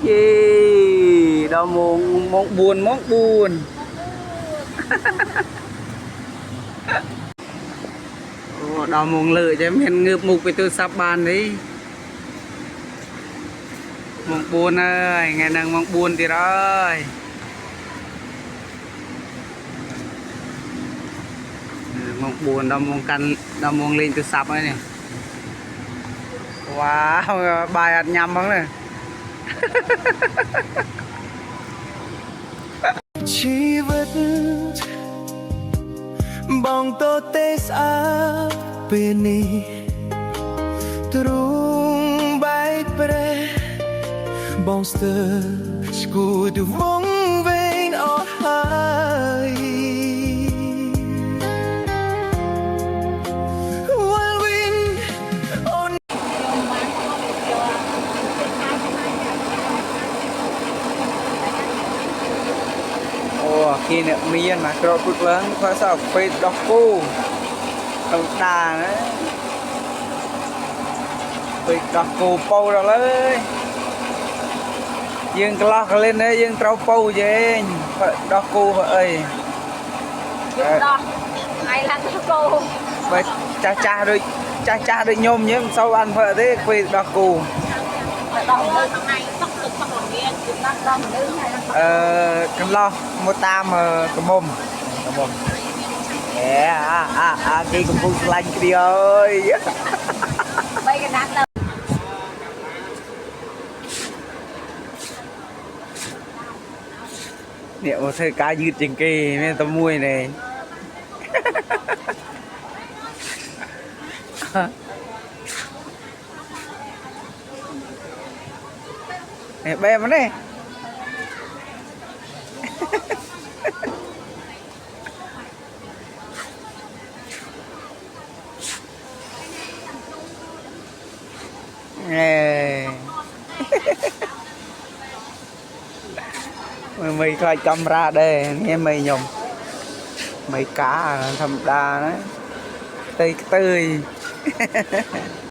Gì đâu muốn món buồn đâu muốn lựa cho mình ngược mục cái từ sắp bàn đi món buồn ơi ngày nào món buồn thì rồi món buồn đâu muốn căn đâu muốn lên từ sắp ấy nè wow bài ăn nhầm không này ชีวิตបងតូទេស្អាតពេលនេះទ្រូងបែកប្រេះបងស្ទើរស្គូទៅវងវែងអស់ហើយវល់វិញអូន Ồ, kia nè miên mà rồi phút lớn có sao phải đọc cô đầu đà đấy phải đọc cô bầu rồi đấy dương clock lên đấy dương trâu bầu vậy phải đọc cô vậy Đó, ngày là cô phải cha cha đôi nhôm nhé sau ăn phải thế phải đọc cô đồng hơn ngày tóc cực tóc lòng nghe chúng ta đồng nữ hay là cầm lo một tam cầm mồm cái cầm phu lanh cái đi ơi bây cái đàn nè một thời cá dư trên kì nên tao mua này nè bé mà này nè mày coi camera đây nghe mày nhom mày cá thầm đa đấy tươi tươi